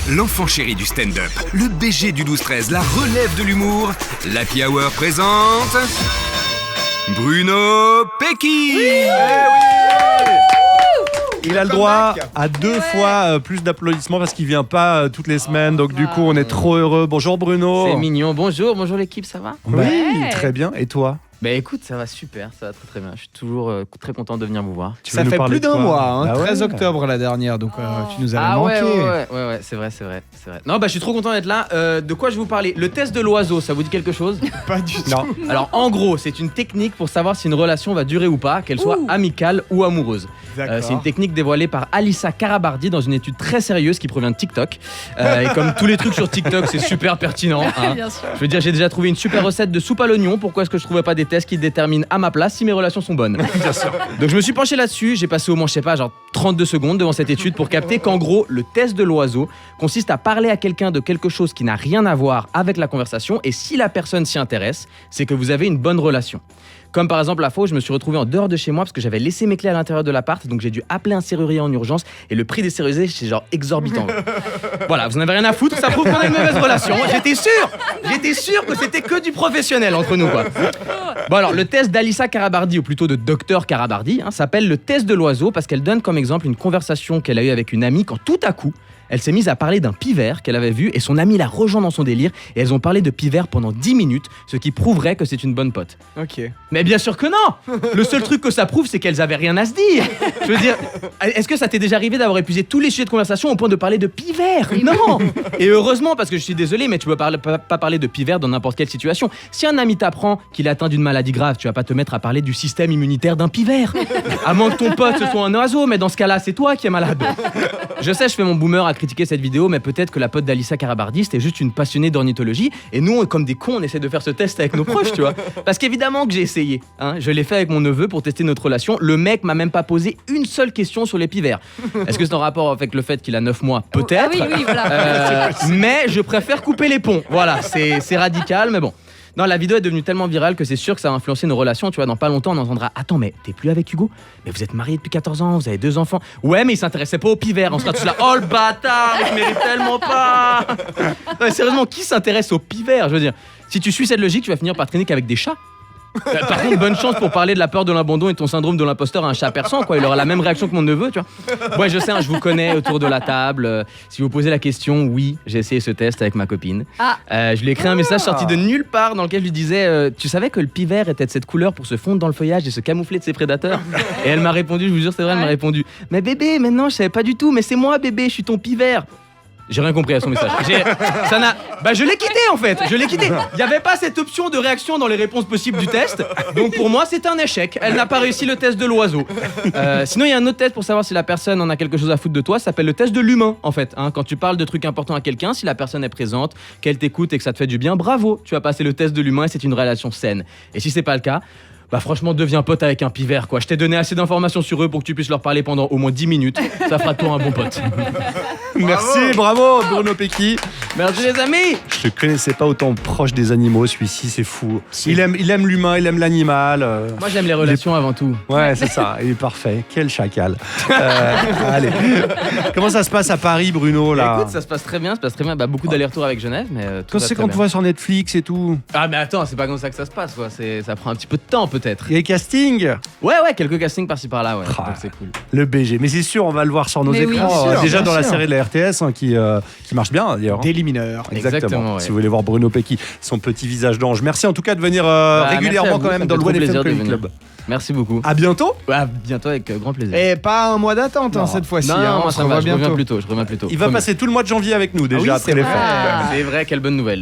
l'enfant chéri du stand-up, le BG du 12-13, la relève de l'humour, l'Happy Hour présente... Bruno Pecky. Il a le droit à 2 fois plus d'applaudissements parce qu'il vient pas toutes les semaines. Donc du coup, on est trop heureux. Bonjour Bruno. C'est mignon. Bonjour l'équipe, ça va? Oui, très bien. Et toi? Bah écoute, ça va super, ça va très bien. Je suis toujours très content de venir vous voir. Ça fait plus d'1 mois, 13 octobre la dernière, donc tu nous avais manqué. Ouais, c'est vrai. Non, bah je suis trop content d'être là. De quoi je vais vous parler? Le test de l'oiseau, ça vous dit quelque chose? Pas du tout. Non. Alors en gros, c'est une technique pour savoir si une relation va durer ou pas, qu'elle soit amicale ou amoureuse. C'est une technique dévoilée par Alissa Karabardi dans une étude très sérieuse qui provient de TikTok. Et comme tous les trucs sur TikTok, c'est super pertinent. Hein. Bien sûr. Je veux dire, j'ai déjà trouvé une super recette de soupe à l'oignon. Pourquoi est-ce que je trouvais pas des tests qui déterminent à ma place si mes relations sont bonnes? Bien sûr. Donc je me suis penché là-dessus. J'ai passé au moins, je sais pas, genre 32 secondes devant cette étude pour capter qu'en gros, le test de l'oiseau consiste à parler à quelqu'un de quelque chose qui n'a rien à voir avec la conversation. Et si la personne s'y intéresse, c'est que vous avez une bonne relation. Comme par exemple la fois où je me suis retrouvé en dehors de chez moi parce que j'avais laissé mes clés à l'intérieur de l'appart, donc j'ai dû appeler un serrurier en urgence et le prix des serruriers c'est genre exorbitant. Voilà, vous en avez rien à foutre, ça prouve qu'on a une mauvaise relation. J'étais sûr que c'était que du professionnel entre nous quoi. Bon alors le test d'Alissa Karabardi ou plutôt de Dr Karabardi s'appelle le test de l'oiseau parce qu'elle donne comme exemple une conversation qu'elle a eue avec une amie quand tout à coup elle s'est mise à parler d'un pivert qu'elle avait vu et son amie l'a rejoint dans son délire et elles ont parlé de pivert pendant 10 minutes, ce qui prouverait que c'est une bonne pote. Ok. Mais bien sûr que non. Le seul truc que ça prouve, c'est qu'elles avaient rien à se dire. Je veux dire, est-ce que ça t'est déjà arrivé d'avoir épuisé tous les sujets de conversation au point de parler de pivert? Non. Et heureusement, parce que je suis désolé, mais tu peux pas parler de pivert dans n'importe quelle situation. Si un ami t'apprend qu'il est atteint d'une maladie grave, tu vas pas te mettre à parler du système immunitaire d'un pivert. À moins que ton pote ce soit un oiseau, mais dans ce cas-là, c'est toi qui es malade. Je sais, je fais mon boomer à critiquer cette vidéo, mais peut-être que la pote d'Alissa Karabardi, c'était juste une passionnée d'ornithologie, et nous, comme des cons, on essaie de faire ce test avec nos proches, tu vois. Parce qu'évidemment que j'ai essayé. Je l'ai fait avec mon neveu pour tester notre relation. Le mec m'a même pas posé une seule question sur les pivers. Est-ce que c'est en rapport avec le fait qu'il a 9 mois? Peut-être. Ah oui, voilà. Mais je préfère couper les ponts. Voilà, c'est radical, mais bon. Non, la vidéo est devenue tellement virale que c'est sûr que ça a influencé nos relations. Tu vois, dans pas longtemps, on entendra: attends, mais t'es plus avec Hugo? Mais vous êtes mariés depuis 14 ans, vous avez 2 enfants. Ouais, mais il s'intéressait pas aux pivers. On sera tous là: oh le bâtard, il mérite tellement pas. Non, mais sérieusement, qui s'intéresse aux pivers? Je veux dire, si tu suis cette logique, tu vas finir par traîner qu'avec des chats. Par contre, bonne chance pour parler de la peur de l'abandon et ton syndrome de l'imposteur à un chat persan, quoi. Il aura la même réaction que mon neveu, tu vois. Ouais, je sais, je vous connais autour de la table. Si vous posez la question, oui, j'ai essayé ce test avec ma copine. Je lui ai écrit un message sorti de nulle part dans lequel je lui disais tu savais que le pivert était de cette couleur pour se fondre dans le feuillage et se camoufler de ses prédateurs? Et elle m'a répondu, je vous jure, c'est vrai, elle m'a répondu: mais bébé, maintenant je savais pas du tout, mais c'est moi bébé, je suis ton pivert. J'ai rien compris à son message. Je l'ai quitté en fait. Il n'y avait pas cette option de réaction dans les réponses possibles du test. Donc pour moi, c'est un échec. Elle n'a pas réussi le test de l'oiseau. Sinon, il y a un autre test pour savoir si la personne en a quelque chose à foutre de toi. Ça s'appelle le test de l'humain en fait. Quand tu parles de trucs importants à quelqu'un, si la personne est présente, qu'elle t'écoute et que ça te fait du bien, bravo. Tu as passé le test de l'humain et c'est une relation saine. Et si c'est pas le cas, bah franchement, deviens pote avec un pivert quoi. Je t'ai donné assez d'informations sur eux pour que tu puisses leur parler pendant au moins 10 minutes. Ça fera de toi un bon pote. Merci, bravo Bruno Pecky. Merci les amis. Je te connaissais pas autant proche des animaux, celui-ci, c'est fou. Il aime l'humain, il aime l'animal. Moi j'aime les relations avant tout. Ouais, c'est ça, il est parfait. Quel chacal. Allez. Comment ça se passe à Paris, Bruno là? Écoute, ça se passe très bien. Bah, beaucoup d'allers-retours avec Genève, mais tout Quand va c'est très quand bien. tu vois sur Netflix et tout. Ah mais attends, c'est pas comme ça que ça se passe quoi. Ça prend un petit peu de temps peut-être. Il y a les castings. Ouais, quelques castings par-ci par-là, ouais. Ah. Donc c'est cool. Le BG, mais c'est sûr, on va le voir sur nos Mais oui, écrans. bien sûr, déjà bien dans la sûr. série de la RTS qui marche bien d'ailleurs. Daily Mineur. Exactement, ouais. Si vous voulez voir Bruno Pecky, son petit visage d'ange. Merci en tout cas de venir merci régulièrement à vous, quand ça même me dans fait le trop One FM plaisir de Comedy venir. Club. Merci beaucoup. À bientôt. Ouais, à bientôt avec grand plaisir. Et pas un mois d'attente cette fois-ci. non, on moi se ça va, revoit je reviens bientôt. plus tôt. Il va passer tout le mois de janvier avec nous déjà oui, après c'est les vrai. fêtes. C'est vrai, quelle bonne nouvelle.